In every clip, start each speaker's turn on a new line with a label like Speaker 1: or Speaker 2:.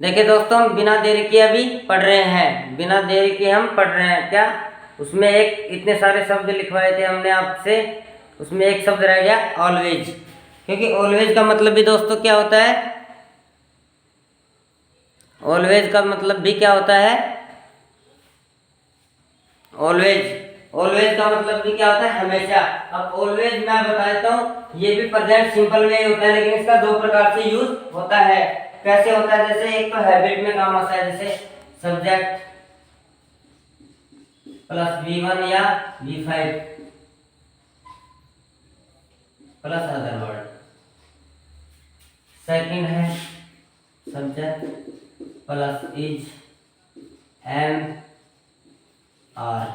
Speaker 1: देखिए दोस्तों, हम बिना देरी के अभी पढ़ रहे हैं। बिना देरी के हम पढ़ रहे हैं। क्या उसमें एक इतने सारे शब्द लिखवाए थे हमने आपसे, उसमें एक शब्द रह गया ऑलवेज। क्योंकि ऑलवेज का मतलब भी दोस्तों क्या होता है? ऑलवेज का मतलब भी क्या होता है? ऑलवेज ऑलवेज का मतलब भी क्या होता है? हमेशा। अब ऑलवेज मैं बता देता हूँ, ये भी प्रेजेंट सिंपल में ही होता है, लेकिन इसका दो प्रकार से यूज होता है। कैसे होता है? जैसे एक तो हैबिट में काम आता है, जैसे सब्जेक्ट प्लस V1 या V5 plus other word. Second है subject plus is am are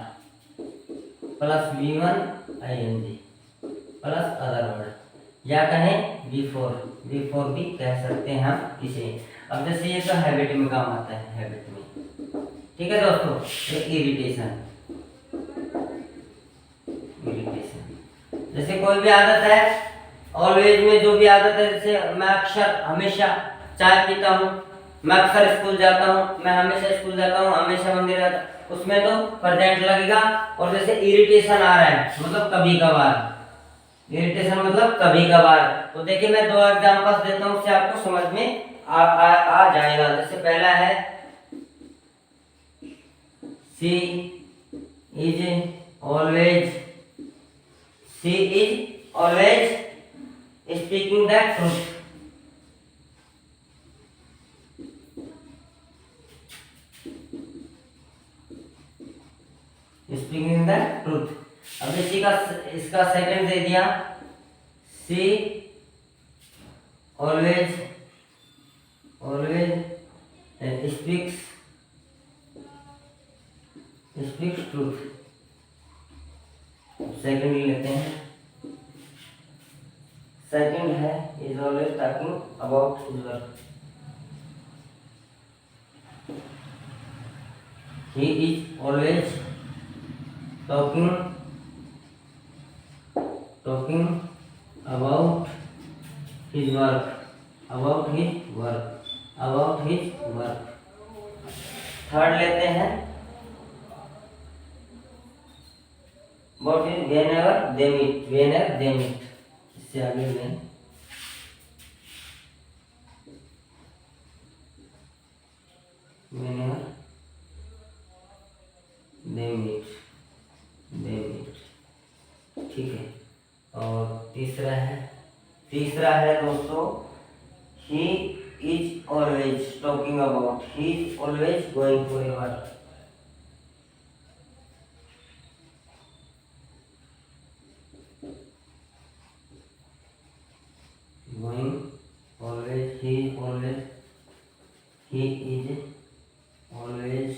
Speaker 1: plus V1 ING plus other word, या कहें V4 भी कह सकते हैं हम इसे। अब जैसे ये तो हैबिट में काम आता है, हैबिट में। ठीक है दोस्तों, ये इरिटेशन जैसे कोई भी आदत है, ऑलवेज में जो भी आदत है, जैसे मैं अक्सर हमेशा चाय पीता हूँ, मैं अक्सर स्कूल जाता हूँ, मैं हमेशा स्कूल जाता हूँ, हमेशा मंदिर जाता हूँ, उसमें तो प्रेजेंट लगेगा। और जैसे इरिटेशन आ रहा है मतलब कभी कभार, इरिटेशन मतलब कभी कभार। तो देखिए मैं दो एग्जांपल्स देता हूँ, उससे आपको समझ में आ जाएगा। जैसे पहला है she is always She is always speaking the truth. Speaking the truth. अब इसी का इसका सेकंड दे दिया, She always speaks truth. Second लेते हैं। सेकंड है is always talking about his work. He is always talking about his work. Third लेते हैं, What is whenever they meet, इससे आगे नहीं। Whenever they meet, ठीक है। और तीसरा है दोस्तों, he is always talking about, he is always going forever। Going always, he is always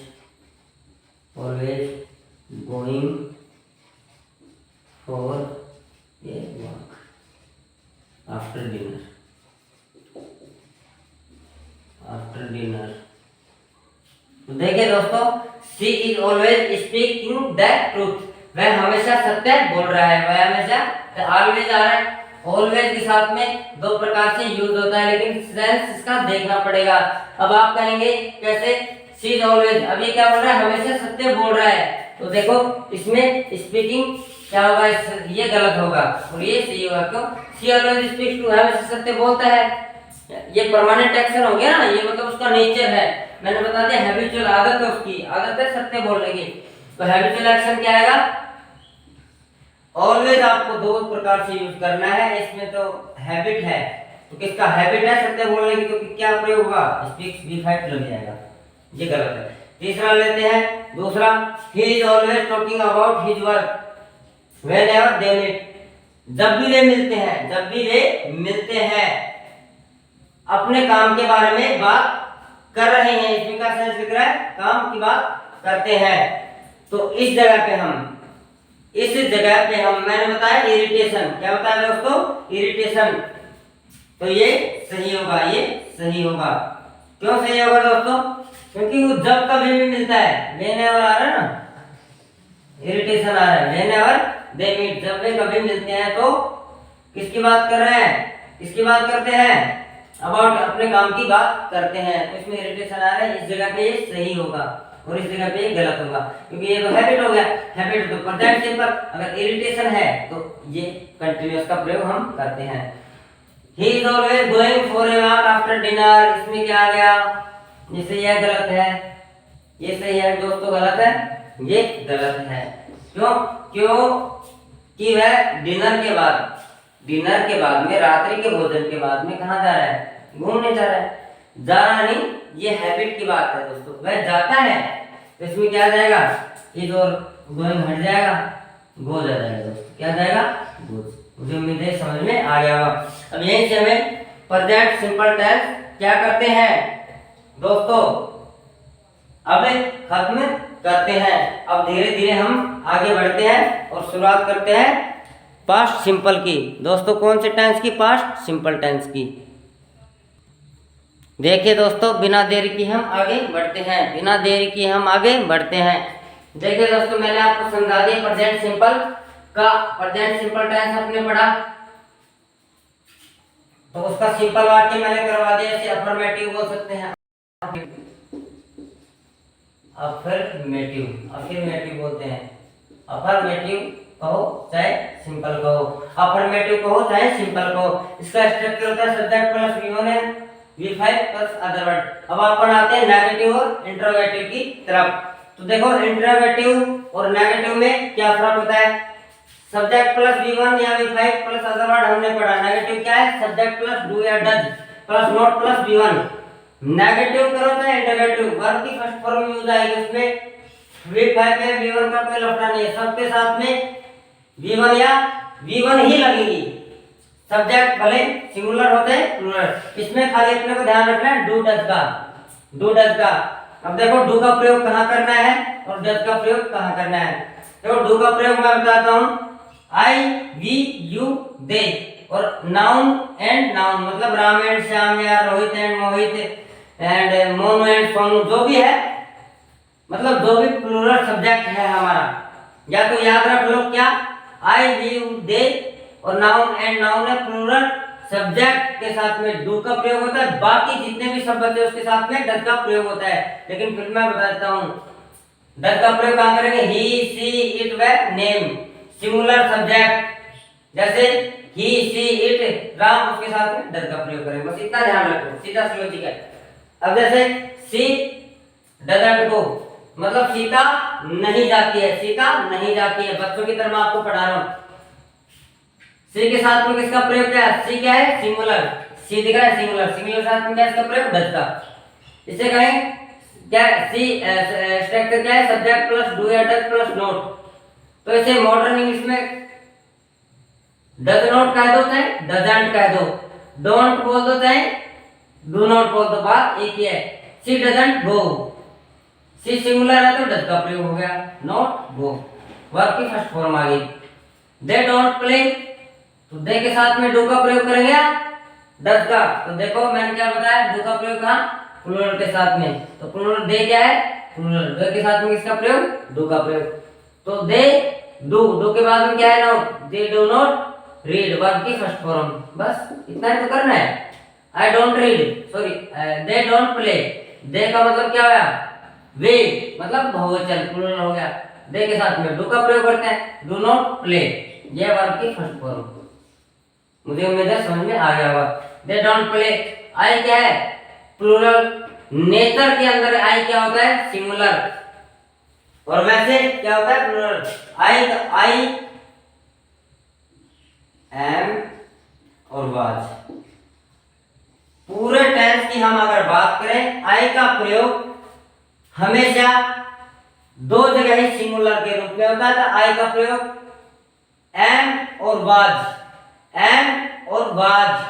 Speaker 1: going for a walk after dinner। तो देखिए दोस्तों, she is always speaking the truth, वह हमेशा सत्य बोल रहा है। वह हमेशा ऑलवेज आ रहा है, ऑलवेज के साथ में दो प्रकार से यूज होता है, लेकिन सेंस इसका देखना पड़ेगा। अब आप कहेंगे कैसे? शी इज ऑलवेज, अब ये क्या बोल रहा है? हमेशा सत्य बोल रहा है। तो देखो इसमें स्पीकिंग क्या होगा? ये गलत होगा और ये सही होगा। क्यों? शी ऑलवेज स्पीक्स टू, हमेशा सत्य बोलता है, ये परमानेंट एक्शन हो गया ना, ये मतलब उसका नेचर है। मैंने बता दिया हैबिचुअल आदत है, उसकी आदत है सत्य बोलने की। तो हैबिचुअल एक्शन क्या आएगा? ऑलवेज आपको दो प्रकार से यूज करना है। इसमें तो हैबिट है, तो किसका हैबिट है सत्य बोलने की, तो क्या प्रयोग होगा? स्पीक्स V5 लग जाएगा, ये गलत है। तीसरा लेते हैं, दूसरा, he is always talking about his work whenever they meet, जब भी वे मिलते हैं अपने काम के बारे में बात कर रहे हैं। इसमें का सेंस लिख रहा है, काम की बात करते हैं। तो इस जगह पे हम मैंने बताया इरिटेशन, क्या बताया दोस्तों? इरिटेशन। तो ये सही होगा, क्यों सही होगा दोस्तों? क्योंकि वो जब कभी भी मिलता है, व्हेनेवर आ रहा है ना, इरिटेशन आ रहा है, व्हेनेवर दे मीट, जब वे कभी मिलते हैं। तो किसकी बात कर रहे हैं? किसकी बात करते हैं? अबाउट अपने काम की बात करते हैं, तो इसमें इरिटेशन आ रहा है, इस जगह पे ये सही होगा और इस जगह पे ये गलत होगा, क्योंकि ये तो हैबिट हो गया। हैबिट तो प्रेजेंट सिंपल, अगर इरिटेशन है तो ये कंटीन्यूअस का प्रयोग हम करते हैं। ही is always going for a walk after dinner, इसमें क्या आ गया, जैसे यह गलत है, ये सही है दोस्तों, गलत है, ये गलत है। क्यों? क्यों कि वह डिनर के बाद में, रात्रि के भोजन के बाद में कहाँ जा रहा है, घूमने जा रहा है। जा रहा नहीं, ये हैबिट की बात है दोस्तों, वह जाता है, तो इसमें क्या जाएगा, इज और गोइंग हट जाएगा, गो जा जाएगा दोस्तों, क्या जाएगा, गो। मुझे उम्मीद है समझ में आ गया होगा। अब यहीं से हमें प्रेजेंट सिंपल टेंस क्या करते हैं दोस्तों, अब खत्म करते हैं। अब धीरे धीरे हम आगे बढ़ते हैं और शुरुआत करते हैं पास्ट सिंपल की। दोस्तों कौन से टेंस की, पास्ट सिंपल टेंस की। देखिए दोस्तों, बिना देरी की हम आगे बढ़ते हैं, बिना देरी की हम आगे बढ़ते हैं। देखिए दोस्तों, मैंने आपको समझा दिया प्रेजेंट सिंपल का, प्रेजेंट सिंपल टेंस आपने पढ़ा, तो उसका सिंपल वाक्य मैंने करवा दिया, इसे अफर्मेटिव बोल सकते हैं, अफर्मेटिव बोलते हैं। अफर्मेटिव कहो चाहे सिंपल कहो, अफर्मेटिव कहो चाहे सिंपल कहो। इसका स्ट्रक्चर होता है सब्जेक्ट प्लस वी1 है, V5 प्लस अदर वर्ड। अब अपन आते हैं नेगेटिव और इंटरोगेटिव की तरफ। तो देखो, इंटरोगेटिव और नेगेटिव में क्या फर्क होता है। सब्जेक्ट प्लस V1 या V5 प्लस अदर वर्ड हमने पढ़ा। नेगेटिव क्या है, सब्जेक्ट प्लस डू या does plus not plus V1। Negative करो चाहे इंटरोगेटिव, वर्ब की फर्स्ट फॉर्म यूज आएगी, उसमें V5 में V1 का कोई लफड़ा नहीं है, सबके साथ में V1 या V1 ही लगेगी। सब्जेक्ट भले सिंगुलर होते हैं प्लूरल, इसमें खाली अपने को ध्यान रखना है डू डज का, डू डज का। अब देखो, डू का प्रयोग कहाँ करना है और डज का प्रयोग कहाँ करना है। देखो, डू का प्रयोग मैं बताता हूँ, आई वी यू दे, और नाउन एंड नाउन मतलब राम एंड श्याम या Rohit and Mohit and Monu and Sonu, जो भी है, मतलब जो भी प्लूरल सब्जेक्ट है हमारा, या तो याद रख लो क्या, आई वी यू दे और नाउन एंड नाउन है प्लूरल सब्जेक्ट के साथ में डू का प्रयोग होता है, बाकी जितने भी शब्द है उसके साथ में डज का प्रयोग होता है। लेकिन फिर मैं बताता हूँ डज का प्रयोग कहाँ करेंगे, ही सी इट व नेम, सिंगुलर सब्जेक्ट, जैसे ही सी इट राम, उसके साथ में डज का प्रयोग करेंगे, बस इतना ध्यान रखो, सीधा सी लॉजिक है। अब जैसे सी डजंट गो, मतलब सीता नहीं जाती है, सीता नहीं जाती है, बच्चों की तरह मैं आपको पढ़ा रहा हूँ। सी के साथ में किसका प्रयोग क्या है, सी क्या है, सिंगुलर, सी दिख रहा है सिंगुलर, सिंगुलर साथ में क्या इसका प्रयोग, डज का। इसे कहें क्या, सी स्ट्रक्चर क्या है, सब्जेक्ट प्लस डू या डज प्लस नॉट, तो इसे मॉडर्न इंग्लिश में डज नॉट कह दो चाहे डजंट कह दो, डोंट बोल दो चाहे डू नॉट बोल दो, बात एक ही है। सी डजंट गो, सी सिंगुलर है तो डज का प्रयोग हो गया, नॉट गो, वर्ब की फर्स्ट फॉर्म आ गई। दे डोंट प्ले, तो दे के साथ में डू का प्रयोग करेंगे डज का, तो देखो मैंने क्या बताया, डू का प्रयोग कहाँ, प्लूरल के साथ में, तो प्लूरल दे क्या है, प्लूरल, दे के साथ में किसका प्रयोग, डू का प्रयोग, तो दे डू, डू के बाद में क्या है, not, they do not read, verb की फर्स्ट फॉर्म, बस इतना ही तो करना है। I don't read, sorry they don't play, they का मतलब क्या होगा, वे मतलब बहुवचन प्लूरल हो गया, दे के साथ में डू का प्रयोग करते हैं, डू नॉट प्ले, ये वर्ब की फर्स्ट फॉर्म। मुझे उम्मीद है समझ में आ गया होगा। दे डोंट प्ले, आई क्या है, प्लूरल, नेचर के अंदर आई क्या होता है, सिंगुलर, और वैसे क्या होता है, प्लूरल। आई एम और वाज, पूरे टेंस की हम अगर बात करें, आई का प्रयोग हमेशा दो जगह ही सिंगुलर के रूप में होता है, तो आई का प्रयोग एम और वाज, एम और वाज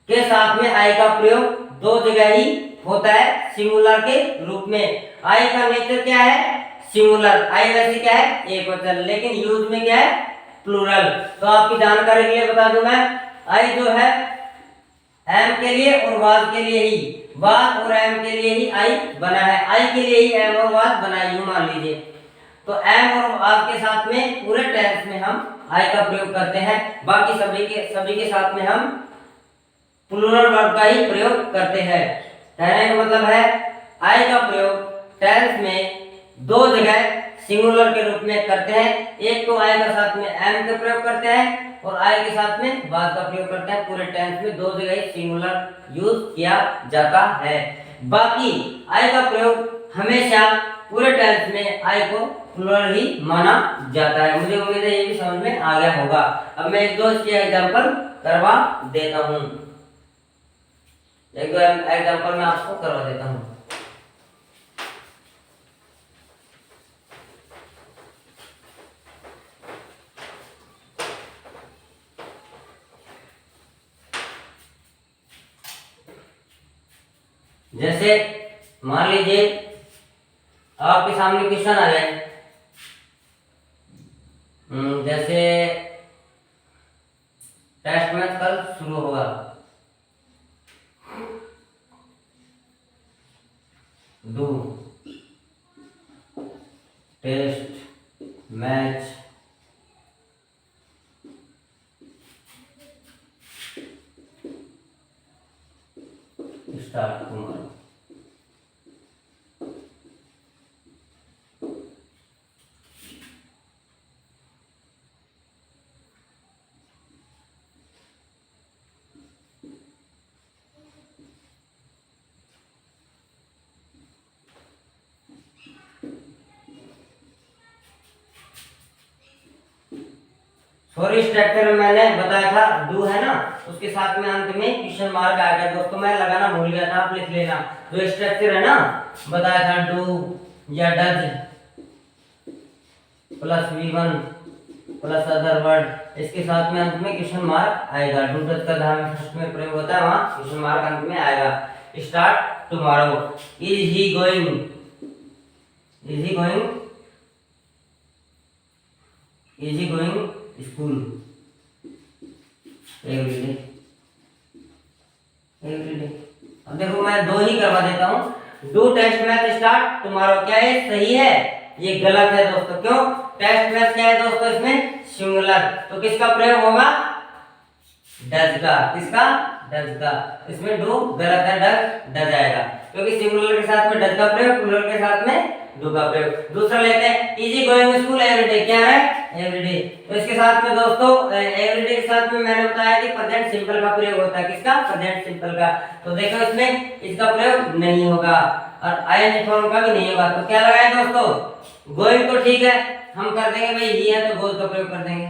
Speaker 1: के साथ में आई का प्रयोग दो जगह ही होता है सिंगुलर के रूप में। आई का नेचर क्या है, सिंगुलर, आई वैसे क्या है, एक वचन, लेकिन यूज में क्या है, प्लूरल। तो आपकी जानकारी के लिए बता दूं मैं, आई जो है एम के लिए और वाज के लिए ही, वाज और एम के लिए ही आई बना है, आई के लिए ही एम और वाज बना है, यूं मान लीजिए। तो एम और वाज के साथ में पूरे टेंस में हम आई का प्रयोग करते हैं, बाकी सभी के साथ में हम प्लूरल वर्ब का ही प्रयोग करते हैं। कहने का मतलब है आई का प्रयोग टेंस में दो जगह सिंगुलर के रूप में करते हैं। एक तो आई के साथ में एम का प्रयोग करते हैं और आई के साथ में वाज का प्रयोग करते हैं। पूरे टेंस में दो जगह सिंगुलर यूज किया जाता है। बाकी आई का प्रयोग हमेशा पूरे टेंस में आई को प्लूरल ही माना जाता है। मुझे उम्मीद है ये भी समझ में आ गया होगा। अब मैं एक दो इसके एग्जांपल करवा देता हूँ। एक दो एग्जांपल मैं आपको करवा देता हूँ। जैसे मान लीजिए आपके सामने क्वेश्चन आ जाए, जैसे टेस्ट मैच कल शुरू होगा, do test match start tomorrow. Sorry structure में मैंने बताया था डू है ना, उसके साथ में अंत में क्वेश्चन मार्क आ गया दोस्तों, मैं लगाना भूल गया था, आप लिख लेना। जो स्ट्रक्चर है ना बताया था डू या does plus V1 plus other word, इसके साथ में अंत में क्वेश्चन मार्क आएगा। डू डज का जहां फर्स्ट में प्रयोग होता है वहां क्वेश्चन मार्क अंत में आएगा। Start tomorrow, is he going, is he going, is he going school everyday, everyday. अब देखो मैं दो ही करवा देता हूँ। Do test match start tomorrow, क्या ये सही है? ये गलत है दोस्तों। क्यों? टेस्ट मैच क्या है दोस्तों इसमें सिंगुलर, तो किसका प्रयोग होगा? डज का। किसका? डज का। इसमें डू गलत है, डज डज आएगा क्योंकि सिंगुलर के साथ में डज का प्रयोग, प्लूरल के साथ में डू का प्रयोग। दूसरा लेते हैं इजी गोइंग स्कूल एवरीडे, क्या है? एवरीडे। तो इसके साथ में दोस्तों एवरीडे के साथ में मैंने बताया कि प्रेजेंट सिंपल का प्रयोग होता है। किसका? प्रेजेंट सिंपल का। तो देखो इसमें इसका प्रयोग नहीं होगा और आईएनजी फॉर्म का भी नहीं होगा। तो क्या लगाए दोस्तों? गोइंग तो ठीक है, हम कर देंगे भाई ही है तो गोज का प्रयोग कर देंगे,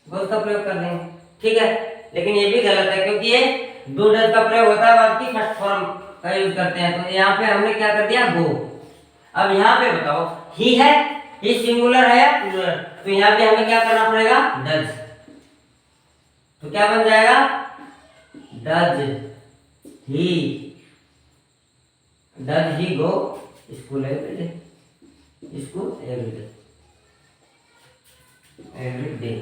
Speaker 1: गोज का प्रयोग कर देंगे, ठीक है। लेकिन ये भी गलत है क्योंकि ये डू डज का प्रयोग होता है, वर्ब की फर्स्ट फॉर्म का यूज करते हैं। तो यहाँ पे हमने क्या कर दिया? गो। अब यहाँ पे बताओ ही है, ही सिंगुलर है या प्लूरल? तो यहाँ पे हमें क्या करना पड़ेगा? डज। तो क्या बन जाएगा? Does he, does he go school everyday, school everyday, everyday.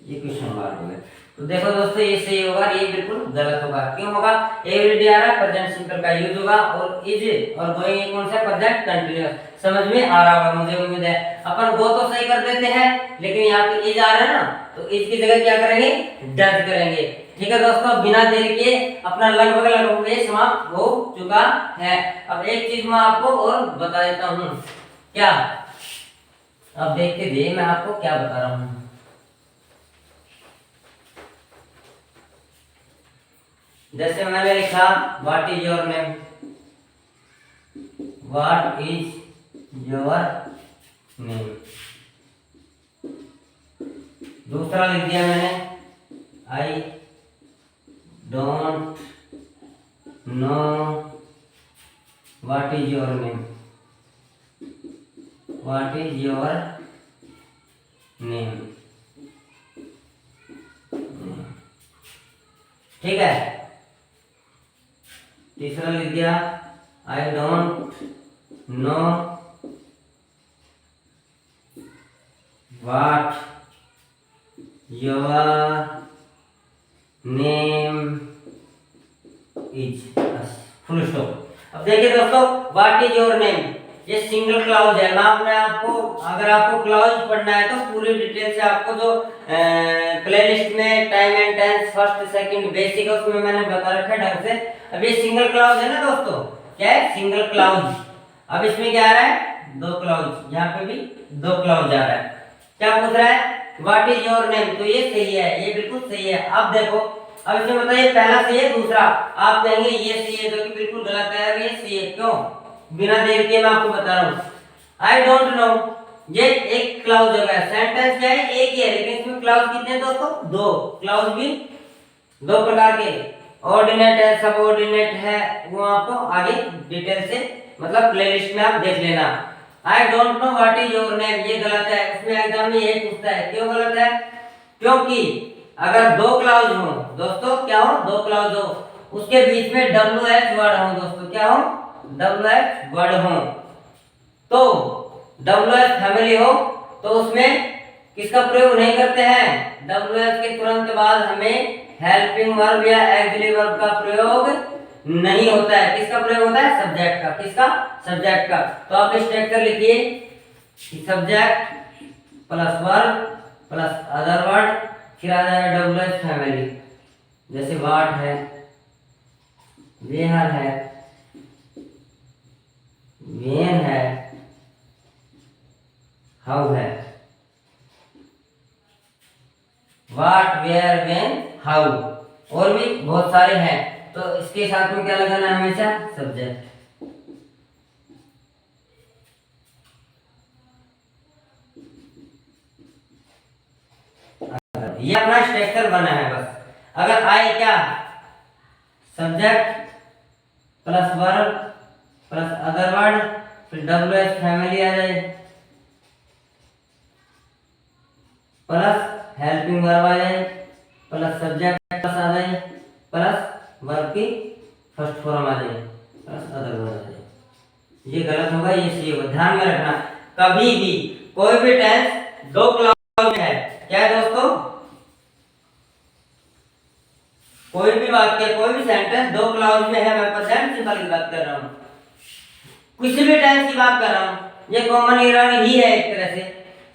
Speaker 1: ये क्वेश्चन मार्क हो गया। तो देखो दोस्तों ये सही होगा, ये बिल्कुल गलत होगा। क्यों होगा? एवरीडे आ रहा है, प्रेजेंट सिंपल का यूज होगा और इज और गोइंग कौन सा? Present continuous. समझ में आ रहा होगा मुझे उम्मीद है। अपन गो तो सही कर देते हैं लेकिन यहाँ पे इज आ रहा है ना, तो इज की जगह क्या करेंगे? डज करेंगे। ठीक है दोस्तों, बिना देर के अपना लगभग समाप्त हो चुका है। अब एक चीज मैं आपको और बता देता हूँ। क्या? अब देखते थे मैं आपको क्या बता रहा हूँ। जैसे मैंने लिखा what is your name, what is your name. दूसरा लिख दिया मैंने I don't know what is your name, what is your name. ठीक है। तीसरा लिख दिया I don't know what your name is, full stop. अब देखिए दोस्तों व्हाट इज योर नेम, ये सिंगल क्लाउज है। मैं अपने आपको, अगर आपको क्लाउज पढ़ना है तो पूरी डिटेल से आपको जो प्लेलिस्ट में time and tense first second basic है उसमें मैंने बता रखा है ढंग से। अब ये सिंगल क्लाउज है ना दोस्तों, क्या है सिंगल क्लाउज। अब इसमें क्या आ रहा है, दो क्लाउज, यहाँ पे भी दो क्लाउज आ रहा है। क्या पूछ रहा है, व्हाट इज योर नेम, तो ये सही है, ये बिल्कुल सही है। अब देखो, अब इसमें बताइए पहला सही है दूसरा, आप कहेंगे ये सही है, जो कि बिल्कुल गलत है। ये सही है, क्यों, बिना देर के मैं आपको बता रहा हूँ। आई डोंट नो, ये एक क्लाउज हो गया, सेंटेंस क्या है एक ही है, लेकिन इसमें क्लाउज कितने हैं दोस्तों, दो क्लाउज भी दो प्रकार के, ऑर्डिनेट है, सबऑर्डिनेट है, वो आपको आगे डिटेल से मतलब प्लेलिस्ट में आप देख लेना। I don't know what is your name, ये गलत है, उसमें एग्जाम में यही पूछता है। क्यों गलत है, क्योंकि अगर दो क्लाउज हो दोस्तों, क्या हो, दो क्लाउज हो, उसके बीच में डब्ल्यू एच वर्ड हो दोस्तों, क्या हो, डब्ल्यू एच वर्ड हो, तो डब्ल्यू एच फैमिली हो तो उसमें किसका प्रयोग नहीं करते हैं, डब्ल्यू एच के तुरंत बाद हमें हेल्पिंग वर्ब या ऑक्सिलरी वर्ब का प्रयोग नहीं होता है। किसका प्रयोग होता है, सब्जेक्ट का। किसका, सब्जेक्ट का। तो आप स्ट्रक्चर लिखिए, subject plus verb plus other word, फिर आ जाएगा डब्ल्यू एच फैमिली, जैसे वाट है, वेयर है, वेन है, हाउ है, वाट वेयर वेन हाउ, और भी बहुत सारे हैं। तो इसके साथ में क्या लगाना है हमेशा, सब्जेक्ट। ये अपना स्ट्रक्चर बना है बस। अगर आए क्या, subject plus verb plus other word, फिर डब्ल्यू एच फैमिली आ जाए, प्लस हेल्पिंग वर्ब आ जाए, प्लस सब्जेक्ट प्लस आ जाए, प्लस वर्ब की फर्स्ट फॉर्म आ जाए, प्लस अदर वर्ब आ जाए। ये गलत होगा, ये सही होगा, ध्यान में रखना। कभी भी कोई भी टेंस दो क्लाउज में है, क्या है दोस्तों, कोई भी वाक्य कोई भी सेंटेंस दो क्लाउज में है। मैं प्रेजेंट सिंपल की बात कर रहा हूँ, किसी भी टेंस की बात कर रहा हूँ, ये कॉमन एरर ही है एक तरह से।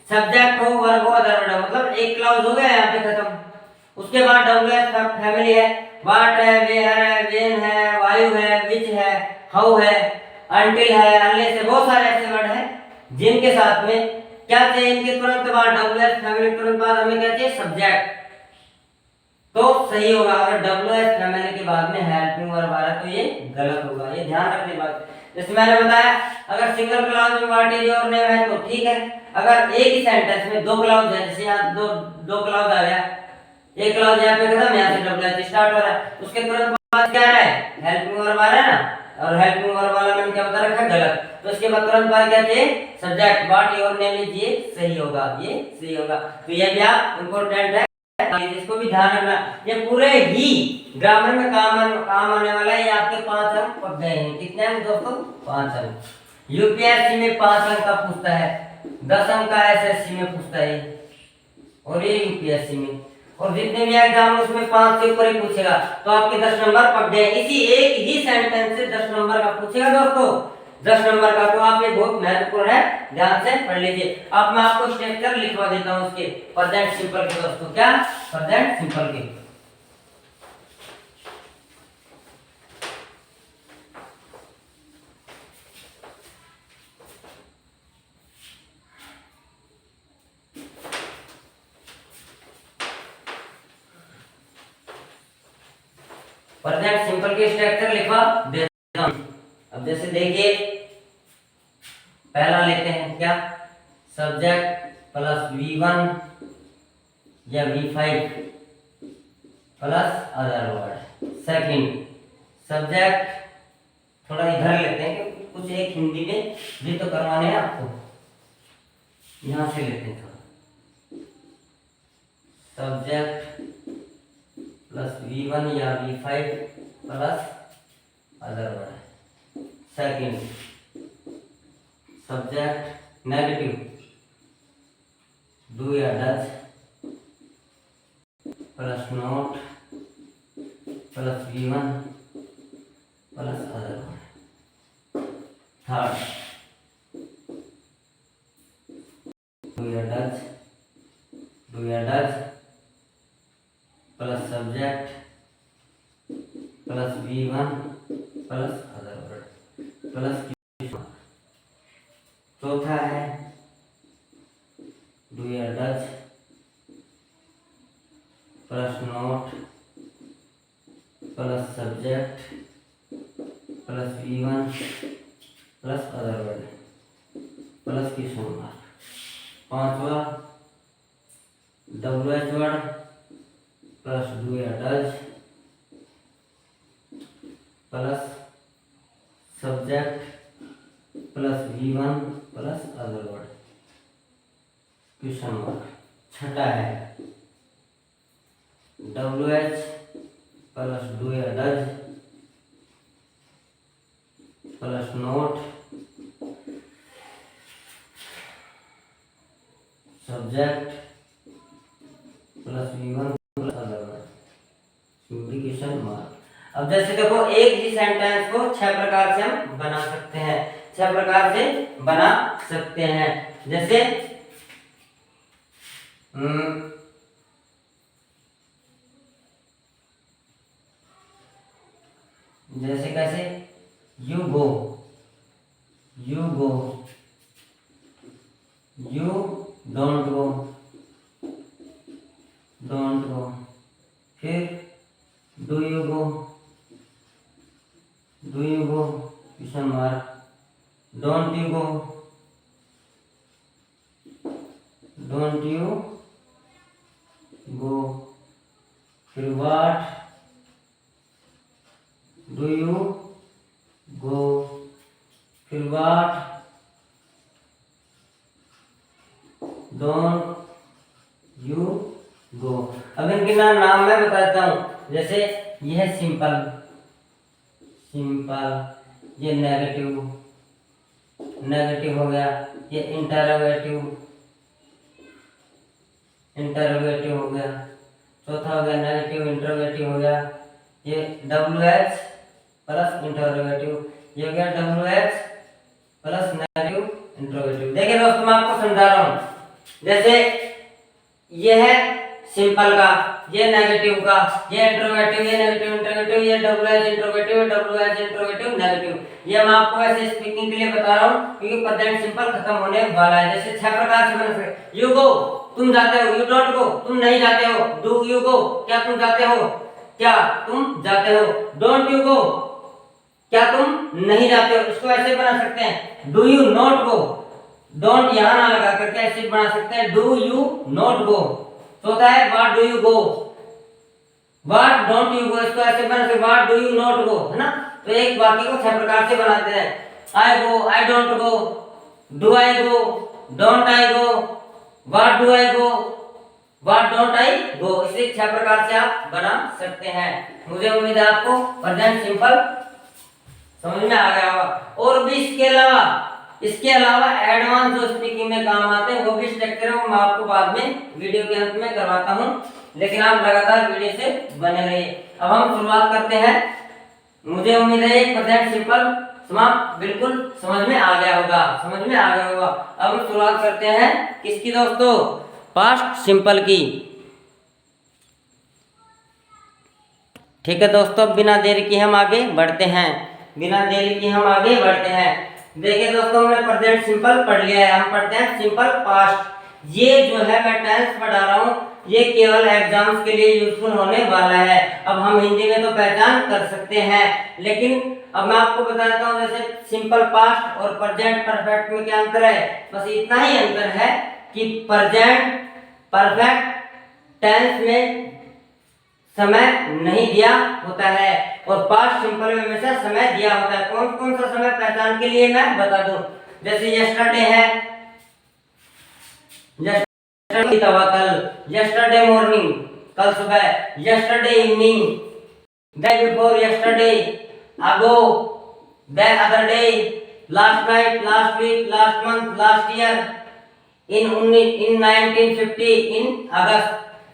Speaker 1: सब्जेक्ट हो, वर्ब हो, अदर वर्ड हो, मतलब एक क्लाउज हो गया यहाँ पे खत्म। उसके बाद डब्ल्यू एच फैमिली है, वाट है, वेयर है, वेन है, वायु है, विच है, हाउ है, अनटिल है, अनलेस है, बहुत सारे ऐसे वर्ड हैं जिनके साथ में क्या चाहिए, इनके तुरंत बाद डब्ल्यू एच फैमिली, तुरंत बाद हमें क्या चाहिए, सब्जेक्ट, तो सही होगा। अगर डब्ल्यू एच फैमिली के बाद में हेल्पिंग वर्ब आ रहा है तो ये गलत होगा, ये ध्यान रखने बात। जैसे मैंने बताया, अगर सिंगल क्लाउज में व्हाट इज योर नेम है तो ठीक है। अगर एक ही सेंटेंस में दो क्लाउज है, जैसे यहाँ दो क्लाउज आ गया, एक क्लाउज यहाँ पे खत्म, यहाँ से डब्ल्यू एच स्टार्ट हो रहा है, उसके तुरंत बाद क्या आ रहा है, हेल्पिंग वर्ब आ रहा है ना, और हेल्पिंग वर्ब वाला मैंने क्या बता रखा है, गलत। तो इसके बाद तुरंत बाद क्या चाहिए, subject, what your name is, ये सही होगा, ये सही होगा। तो ये भी आप इंपॉर्टेंट है, इसको भी ध्यान रखना। ये पूरे ही ग्रामर में काम आने वाला है। ये आपके 5 अंक पक गए हैं। कितने अंक दोस्तों, 5 अंक। यूपीएससी में 5 अंक का पूछता है, 10 अंक का एसएससी में पूछता है, और ये यूपीएससी में, और जितने भी एग्जाम उसमें 5 से ऊपर ही पूछेगा। तो आपके 10 नंबर पक गए, इसी एक ही सेंटेंस से 10 नंबर का पूछेगा दोस्तों, 10 नंबर का। तो आप ये बहुत महत्वपूर्ण है, ध्यान से पढ़ लीजिए। अब मैं आपको स्ट्रक्चर लिखवा देता हूं उसके प्रेजेंट सिंपल के दोस्तों, क्या, प्रेजेंट सिंपल के। प्रेजेंट सिंपल के स्ट्रक्चर लिखवा देता हूं। अब जैसे देखिए, पहला लेते हैं क्या, सब्जेक्ट प्लस V1 या V5 plus other word. Second, subject थोड़ा इधर लेते हैं क्योंकि कुछ एक हिंदी में भी तो करवाने हैं आपको, यहां से लेते हैं थोड़ा। सब्जेक्ट प्लस V1 या V5 plus other word. Second, subject negative, do या does plus not plus V1 plus other word. Third, plus question. चौथा है डू या does plus not plus subject plus V1 plus other word plus question mark. पांचवा WH word plus do या does plus subject plus V1 plus other word question mark. छठा है WH plus do या does plus not subject plus V1 plus other word question mark. अब जैसे देखो एक ही sentence को 6 प्रकार से हम बना सकते हैं, 6 प्रकार से बना सकते हैं। जैसे जैसे कैसे you go you don't go फिर do you go question mark. Don't you go फिर व्हाट डू यू गो फिर व्हाट डोंट यू गो। अब इनके नाम मैं बताता हूँ। जैसे ये है सिंपल ये नेगेटिव हो गया। ये इंटरोगेटिव हो गया। चौथा हो गया नेगेटिव इंटरोगेटिव हो गया। ये WH प्लस इंटरोगेटिव, ये हो गया WH प्लस नेगेटिव इंटरोगेटिव। देखिए दोस्तों मैं आपको समझा रहा हूँ। जैसे ये है सिंपल का, ये नेगेटिव का, ये इंट्रोगेटिव, ये नेगेटिव इंट्रोगेटिव, ये WH इंट्रोगेटिव नेगेटिव। ये मैं आपको ऐसे स्पीकिंग के लिए बता रहा हूँ क्योंकि प्रेजेंट सिंपल खत्म होने वाला है। जैसे 6 प्रकार से बन सकते। यू गो तुम जाते हो, यू डोंट गो तुम नहीं जाते हो, डू यू गो क्या तुम जाते हो, क्या तुम जाते हो, डोंट यू गो क्या तुम नहीं जाते हो। इसको ऐसे बना सकते हैं do you not go, don't यहां ना लगा करके ऐसे बना सकते हैं डू यू नॉट गो। चौथा है what do you go, what don't you गो, इसको ऐसे बना सकते what do you not go, है ना। तो एक वाक्य को 6 प्रकार से बनाते हैं। I go, I don't go, do I go, don't I go, what do I go, what don't I go. इसे 6 प्रकार से आप बना सकते हैं। मुझे उम्मीद है आपको प्रेजेंट सिंपल समझ में आ गया होगा। और भी इसके अलावा एडवांस जो स्पीकिंग में काम आते हैं वो भी स्ट्रक्चर है, मैं आपको बाद में वीडियो के अंत में करवाता हूं, लेकिन आप लगातार वीडियो से बने रहिए। अब हम शुरुआत करते हैं। मुझे उम्मीद है प्रेजेंट सिंपल समाप्त बिल्कुल समझ में आ गया होगा, अब हम शुरुआत करते हैं किसकी दोस्तों, पास्ट सिंपल की। ठीक है दोस्तों, बिना देरी की हम आगे बढ़ते हैं। देखिए दोस्तों हमने प्रेजेंट सिंपल पढ़ लिया है, हम पढ़ते हैं सिंपल पास्ट। ये जो है मैं टेंस पढ़ा रहा हूँ, ये केवल एग्जाम्स के लिए यूजफुल होने वाला है। अब हम हिंदी में तो पहचान कर सकते हैं, लेकिन अब मैं आपको बताता हूँ जैसे सिंपल पास्ट और प्रेजेंट परफेक्ट में क्या अंतर है। बस इतना ही अंतर है कि प्रेजेंट परफेक्ट टेंस में समय नहीं दिया होता है और पास्ट सिंपल में हमेशा समय दिया होता है। कौन कौन सा समय पहचान के लिए मैं बता दूं। जैसे यस्टरडे है, यस्टरडे मॉर्निंग कल सुबह, yesterday evening, day before yesterday, ago, the other day, last night, last week, last month, last year, in 1950, in August.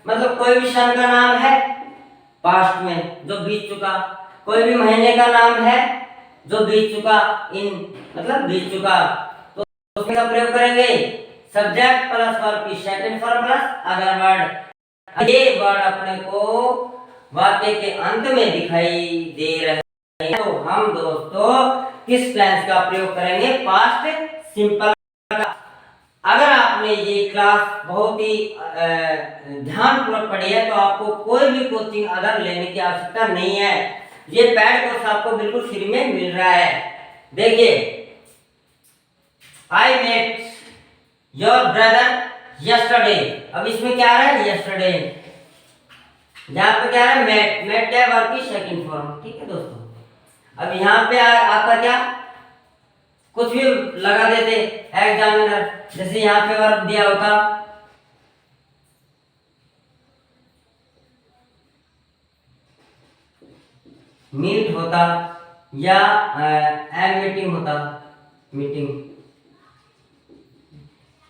Speaker 1: मतलब कोई भी सन का नाम है पास्ट में जो बीत चुका, कोई भी महीने का नाम है जो बीत चुका, इन मतलब बीत चुका, तो उसमें का प्रयोग करेंगे सब्जेक्ट प्लस वर्ब की second form plus other word. ये वर्ड अपने को वाक्य के अंत में दिखाई दे रहे हैं, तो हम दोस्तों किस टेंस का प्रयोग करेंगे, पास्ट सिंपल का। अगर आपने ये क्लास बहुत ही ध्यानपूर्वक पढ़ी है तो आपको कोई भी कोचिंग अदर लेने की आवश्यकता नहीं है। ये पैड कोर्स आपको बिल्कुल फ्री में मिल रहा है। देखिए, I met your brother yesterday. अब इसमें क्या आ रहा है, यस्टरडे। यहाँ पे क्या है, मेट। मेट क्या है, वर्ब की सेकंड फॉर्म। ठीक है दोस्तों। अब यहाँ पे आता क्या, कुछ भी लगा देते एग्जामिनर, जैसे यहाँ पे वर्ब दिया होता मीट होता या एम मीटिंग होता, मीटिंग।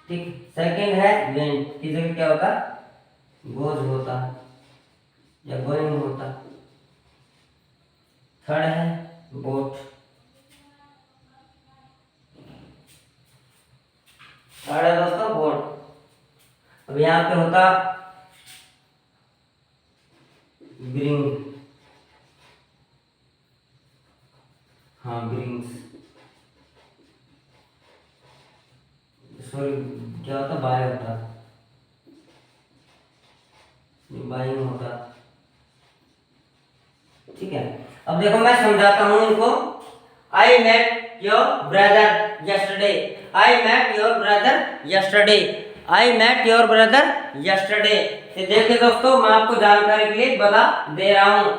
Speaker 1: ठीक। सेकंड है वेंट, की जगह क्या होता, गोज होता या गोइंग होता। थर्ड है बोट। थर्ड है दोस्तों बोट। अब यहाँ पे होता ब्रिंग। हाँ ब्रिंग्स, सॉरी क्या होता, बाय होता, बाइंग होता। ठीक है। अब देखो मैं समझाता हूं इनको। I met your brother yesterday. I met your brother yesterday. I met your brother yesterday. देखिए दोस्तों, मैं आपको जानकारी के लिए बता दे रहा हूं।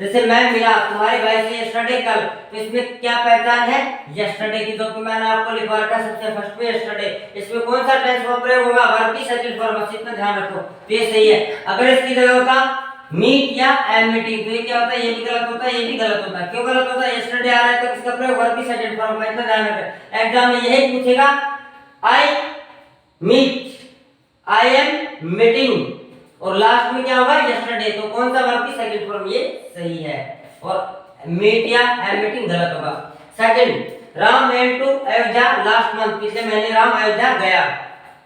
Speaker 1: जैसे मैं मिला तुम्हारे भाई से यस्टरडे, कल, तो इसमें क्या पहचान है, यस्टरडे की, जो कि मैंने आपको लिखवा रखा है सबसे फर्स्ट में यस्टरडे। इसमें कौन सा टेंस का प्रयोग होगा, वर्ब की सेकंड फॉर्म। इतना ध्यान रखो, तो ये सही है। अगर इसकी जगह होता मीट या एम मीटिंग, तो ये क्या होता है, ये भी गलत होता है, ये भी गलत होता है। क्यों गलत होता है, यस्टरडे आ रहा है तो इसका प्रयोग वर्ब की सेकंड फॉर्म का। इतना ध्यान रखो, एग्जाम में यही पूछेगा, I meet, I am meeting, और लास्ट में क्या होगा, यस्टरडे। तो कौन सा वर्ब की सेकंड फॉर्म, ये सही है, और मीट या एम मीटिंग गलत होगा। Second, Ram went to Ayodhya last month. पिछले महीने राम अयोध्या गया,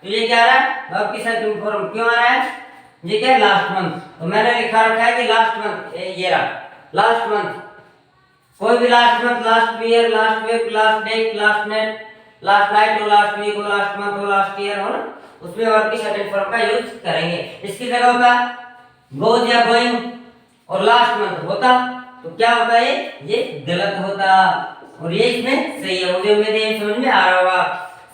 Speaker 1: तो ये क्या आ रहा है, वर्ब की सेकंड फॉर्म। क्यों आ रहा है, ये क्या है, लास्ट मंथ। तो मैंने लिखा रखा है कि लास्ट मंथ, ये रहा लास्ट मंथ। कोई भी last month, last year, last week, last day, last night, last night हो, लास्ट वीक हो, लास्ट मंथ हो, लास्ट ईयर हो ना, उसमें वर्ब की सेकंड फॉर्म का यूज करेंगे। इसकी जगह होता गोज या गोइंग, और लास्ट मंथ होता, तो क्या होता है, ये गलत होता, और ये इसमें सही है। मुझे उम्मीद है ये समझ में आ रहा होगा।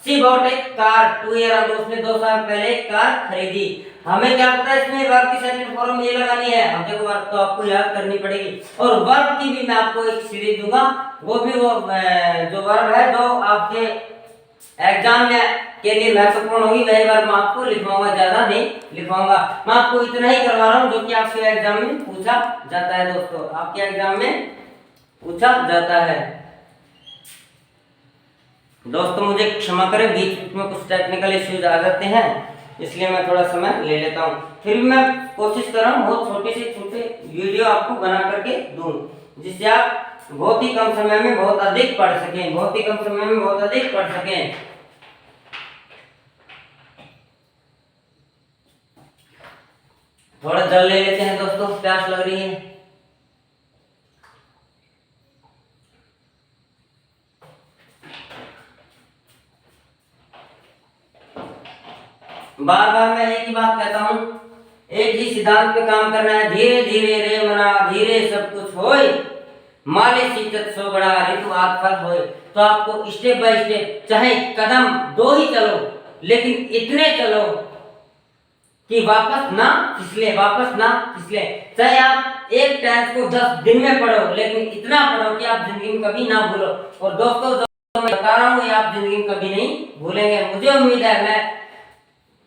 Speaker 1: She bought a car 2 year ago. उसने 2 साल पहले एक कार खरीदी। हमें क्या पता है, इसमें वर्ब की सेकंड फॉर्म ये लगानी है। अब देखो वर्ब तो आपको याद करनी पड़ेगी, और वर्ब की भी मैं आपको एक सीरीज दूंगा, वो भी वो जो वर्ब है जो आपके एग्जाम में के लिए महत्वपूर्ण होगी, वही वर्ब मैं आपको लिखवाऊंगा, ज्यादा नहीं लिखवाऊंगा। मैं आपको इतना ही करवा रहा हूँ जो कि आपके एग्जाम में पूछा जाता है दोस्तों, आपके एग्जाम में पूछा जाता है। दोस्तों मुझे क्षमा करें, बीच में कुछ टेक्निकल इश्यूज आ जाते हैं, इसलिए मैं थोड़ा समय ले लेता हूँ। फिर भी मैं कोशिश कर रहा हूँ बहुत छोटे से छोटे वीडियो आपको बना करके दूं, जिससे आप बहुत ही कम समय में बहुत अधिक पढ़ सकें, बहुत ही कम समय में बहुत अधिक पढ़ सकें। थोड़ा जल ले लेते हैं दोस्तों, प्यास लग रही है। बार बार मैं एक ही बात कहता हूँ, एक ही सिद्धांत पे काम करना है। धीरे धीरे रे मना, धीरे सब कुछ होय, माले सीचत सो बड़ा ऋतु आत्फल होय। तो आपको स्टेप बाय स्टेप, चाहे कदम 2 ही चलो, लेकिन इतने चलो कि वापस ना फिसले, वापस ना फिसले। चाहे आप एक टेंस को 10 दिन में पढ़ो, लेकिन इतना पढ़ो कि आप जिंदगी में कभी ना भूलो। और दोस्तों जो मैं बता रहा हूँ, ये आप जिंदगी में कभी नहीं भूलेंगे। मुझे उम्मीद है मैं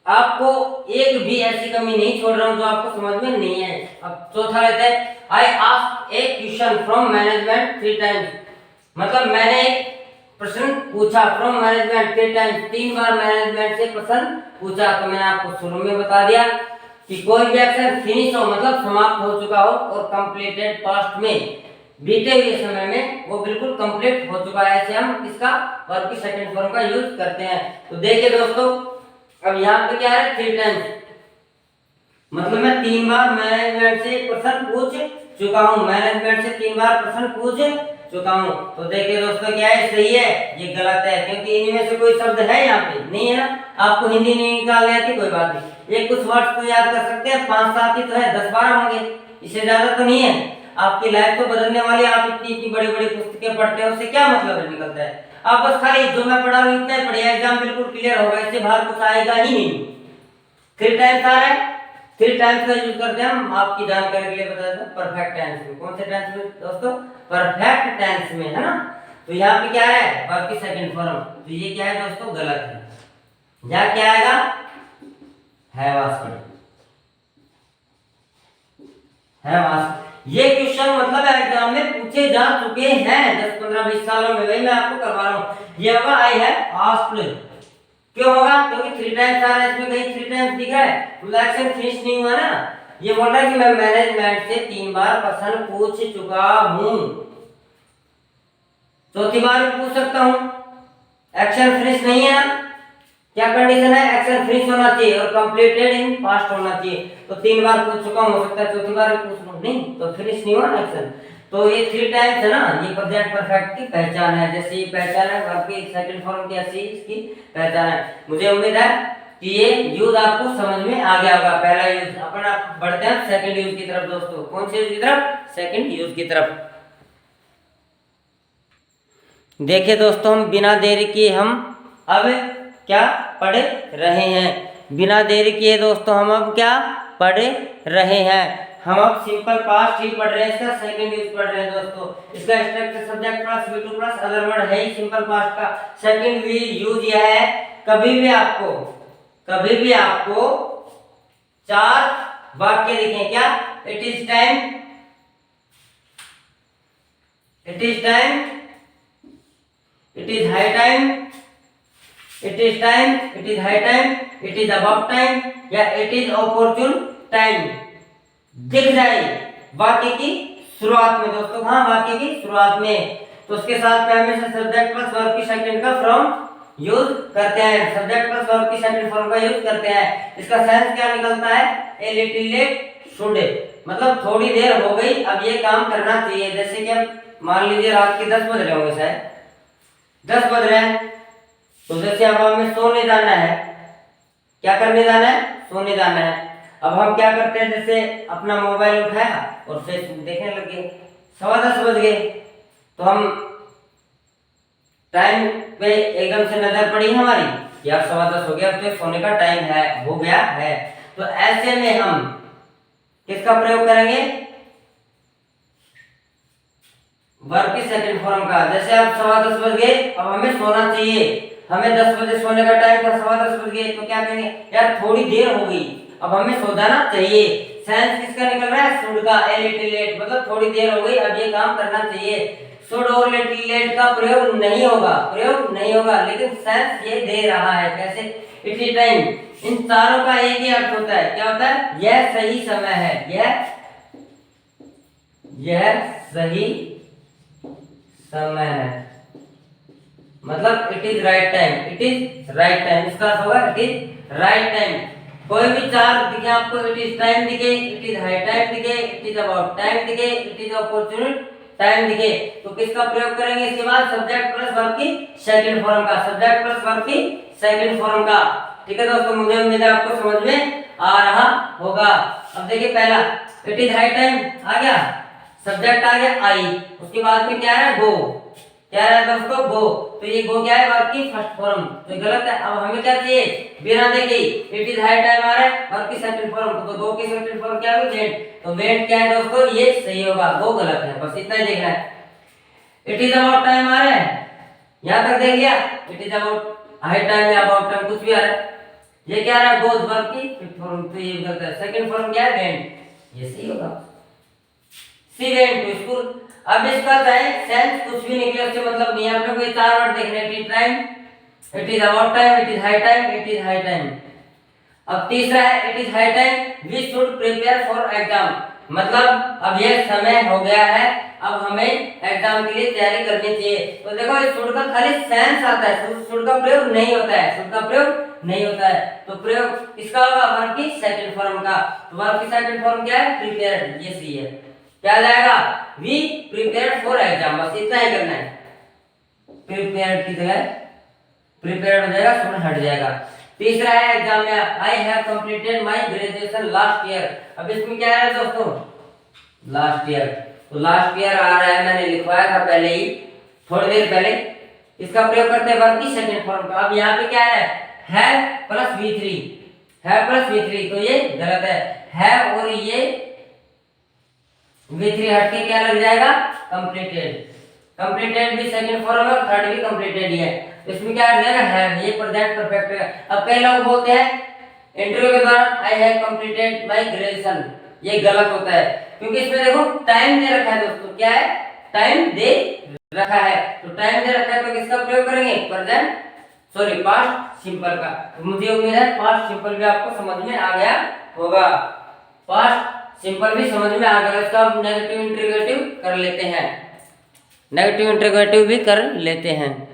Speaker 1: आपको एक भी ऐसी कमी नहीं छोड़ रहा हूं जो आपको समझ में नहीं है। अब चौथा लेते हैं, I asked A question from management 3 times. मतलब मैंने एक प्रश्न पूछा from management 3 times, 3 bar management से प्रश्न पूछा। तो मैंने आपको शुरू में बता दिया कि कोई भी एक्शन फिनिश हो, मतलब समाप्त हो चुका हो, और कंप्लीटेड पास्ट में, बीते हुए समय में वो बिल्कुल कंप्लीट हो चुका है, ऐसे हम इसका वर्ब की सेकंड फॉर्म का यूज करते हैं। तो देखिए दोस्तों, अब यहाँ पे क्या है, 3 टाइम्स, मतलब मैं 3 बार मैनेजमेंट से प्रश्न पूछ चुका हूँ। मैनेजमेंट से 3 बार प्रश्न पूछ चुका हूँ। तो देखिए दोस्तों क्या है, सही है, ये गलत है, क्योंकि इनमें से कोई शब्द है यहाँ पे नहीं है ना। आपको हिंदी नहीं निकालनी आती कोई बात नहीं, ये कुछ वर्ड्स तो याद कर सकते हैं, 5-7 ही तो है, 10-12 होंगे, इससे ज्यादा तो नहीं है। आपकी लाइफ तो बदलने वाली है, आप इतनी इतनी बड़ी बड़ी पुस्तकें पढ़ते हैं, उससे क्या मतलब है निकलता है। आप बस खाली जो मैं पढ़ा रहा हूँ इतना ही पढ़िए, एग्जाम बिल्कुल क्लियर होगा, इससे बाहर कुछ आएगा ही नहीं। 3 टाइम्स आ रहा है, 3 टाइम्स का यूज करते हैं हम, आपकी जानकारी के लिए बता देता हूँ, परफेक्ट टेंस में। कौन से टेंस में दोस्तों? परफेक्ट टेंस में, है ना। तो यहाँ पे क्या है, वर्ब की सेकंड फॉर्म, तो ये क्या है दोस्तों, गलत है। यहाँ क्या आएगा, हैव आस्क्ड, हैव आस्क्ड। ये क्वेश्चन मतलब एग्जाम में पूछे जा चुके हैं 10-15-20 सालों में, वही मैं आपको करवा रहा हूँ। ये होगा आई हैव आस्क्ड, क्यों होगा, क्योंकि 3 टाइम्स आ रहा है, इसमें कहीं 3 टाइम्स दिख रहा है, तो एक्शन फिनिश नहीं हुआ ना। ये बोल रहा है कि मैं मैनेजमेंट से 3 बार प्रश्न पूछ चुका हूँ, चौथी बार भी पूछ सकता हूँ, एक्शन फिनिश नहीं है ना। क्या कंडीशन है, एक्शन फिनिश होना चाहिए और कंप्लीटेड इन पास्ट होना चाहिए। तो 3 बार पूछ चुका हूँ, हो सकता है चौथी बार भी पूछ लूं, नहीं तो फिनिश नहीं हुआ ना एक्शन। तो ये 3 टाइम्स है ना, ये प्रेजेंट परफेक्ट की पहचान है। जैसे ये पहचान है, आपकी सेकंड फॉर्म की ऐसी इसकी पहचान है। मुझे उम्मीद है कि ये यूज आपको समझ में आ गया होगा। पहला यूज अपन आप बढ़ते हैं सेकंड यूज की तरफ दोस्तों। कौन से यूज की तरफ, सेकंड यूज की तरफ। देखिए दोस्तों, हम बिना देरी किए हम अब क्या पढ़ रहे हैं, बिना देरी किए दोस्तों हम अब क्या पढ़ रहे हैं। हम अब सिंपल पास्ट ही पढ़ रहे हैं, इसका सेकंड यूज पढ़ रहे हैं दोस्तों। इसका structure subject plus V2 plus other word है ही सिंपल पास्ट का। सेकंड यूज यह है, कभी भी आपको 4 वाक्य लिखें, क्या, it is time, it is time, it is high time, it is time, it is high time, it is about time या इट इज ऑपॉर्चुन टाइम दिख जाए वाक्य की शुरुआत में दोस्तों। हाँ, वाक्य की शुरुआत में। तो उसके साथ में हमेशा सब्जेक्ट प्लस वर्ब की सेकंड का फ्रॉम यूज करते हैं, सब्जेक्ट प्लस वर्ब की सेकंड फॉर्म का यूज करते हैं। इसका सेंस क्या निकलता है, ए लिटिल लेट शुड, मतलब थोड़ी देर हो गई, अब ये काम करना चाहिए। जैसे कि मान लीजिए रात के 10 बज रहे होंगे, शायद 10 बज रहे हैं, तो जैसे अब हमें सोने जाना है, क्या करने जाना है, सोने जाना है। अब हम क्या करते हैं, जैसे अपना मोबाइल उठाया और फेसबुक देखने लगे, 10:15 बज गए, तो हम टाइम पे एकदम से नजर पड़ी हमारी कि अब 10:15 हो गया, अब तो सोने का टाइम है, हो गया है। तो ऐसे में हम किसका प्रयोग करेंगे, वर्ब की सेकंड फॉर्म का। जैसे अब 10:15 बज गए, अब हमें सोना चाहिए, हमें 10 बजे सोने का टाइम था, 10:15 बज गए, तो क्या कहेंगे, यार थोड़ी देर हो गई, अब हमें सो जाना चाहिए। सेंस किसका निकल रहा है, शुड का, ए लिटिल लेट, मतलब थोड़ी देर हो गई, अब ये काम करना चाहिए। शुड और लिटिल लेट का प्रयोग नहीं होगा, लेकिन सेंस ये दे रहा है। कैसे, इट इज टाइम, इन चारों का एक ही अर्थ होता है, क्या होता है, यह सही समय है, यह सही समय है, मतलब it is right time, it is right time, इसका अर्थ होगा इट इज राइट टाइम। कोई भी 4 दिखे आपको, इट इज टाइम दिखे, इट इज हाई टाइम दिखे, इट इज अबाउट टाइम दिखे, इट इज अपॉर्चुनिटी टाइम दिखे, तो किसका प्रयोग करेंगे, इसके बाद सब्जेक्ट प्लस वर्ब की सेकंड फॉर्म का, सब्जेक्ट प्लस वर्ब की सेकंड फॉर्म का। ठीक है दोस्तों, मुझे उम्मीद है आपको समझ में आ रहा होगा। अब देखिए पहला, इट इज हाई टाइम आ गया, सब्जेक्ट आ गया आई, उसके बाद में क्या है, गो, क्या है दोस्तों, गो। तो ये गो क्या है, वर्ब की फर्स्ट फॉर्म, तो गलत है। अब हमें क्या चाहिए, बिना देखे इट इज हाई टाइम आ रहा है, वर्ब की सेकंड फॉर्म, तो गो की सेकंड फॉर्म क्या होगी, वेंट, तो वेंट क्या है दोस्तों, ये सही होगा, गो गलत है, बस इतना ही देखना है। इट इज अबाउट टाइम आ रहा है, यहां तक देख लिया, it is about high time या अबाउट टाइम कुछ भी आ रहा है, ये क्या आ रहा है, गोज, वर्ब की फिफ्थ फॉर्म, तो ये गलत है। सेकंड फॉर्म क्या है, वेंट, ये सही होगा, सी वेंट टू स्कूल। अब इसका चाहे सेंस कुछ भी निकले, उससे मतलब नहीं है, अपने को ये 4 वर्ड देखने, it is time, it is about time, it is high time, it is high time. अब तीसरा है, it is high time we should prepare for exam, मतलब अब यह समय हो गया है, अब हमें एग्जाम के लिए तैयारी करनी चाहिए। तो देखो इस शुड का खाली सेंस आता है, शुड का प्रयोग नहीं होता है, शुड का प्रयोग नहीं होता है, तो प्रयोग इसका होगा वर्ब की सेकंड फॉर्म का। तो वर्ब की सेकंड फॉर्म क्या है, प्रिपेयर्ड, ये सही है। क्या आ जाएगा, वी प्रिपेयर्ड फॉर एग्जाम, बस इतना ही करना है। प्रिपेयर्ड की जगह प्रिपेयर्ड हो जाएगा, स्टूडेंट हट जाएगा। तीसरा है एग्जाम में, I have completed my graduation last year. अब इसमें क्या है दोस्तों, लास्ट ईयर, तो लास्ट ईयर आ रहा है, मैंने लिखवाया था पहले ही थोड़ी देर पहले। इसका प्रयोग करते हैं वर्ब की सेकंड फॉर्म का। अब यहाँ पे क्या है प्लस V3, है प्लस V3, तो ये गलत है और ये V3 हट के क्या लग जाएगा, कंप्लीटेड। कंप्लीटेड भी सेकंड फॉर्म है, थर्ड भी कंप्लीटेड ही है, तो इसमें क्या आ जाएगा, है, ये प्रेजेंट परफेक्ट है। अब कई लोग बोलते हैं इंटरव्यू के दौरान I have completed my graduation, ये गलत होता है, क्योंकि इसमें देखो टाइम दे रखा है दोस्तों, क्या है, टाइम दे रखा है, तो टाइम दे रखा है तो किसका प्रयोग करेंगे, प्रेजेंट सॉरी पास्ट सिंपल का। मुझे उम्मीद है पास्ट सिंपल भी आपको समझ में आ गया होगा, पास्ट सिंपल भी समझ में आ गया। इसका नेगेटिव इंटीग्रेटिव कर लेते हैं, नेगेटिव इंटीग्रेटिव भी कर लेते हैं।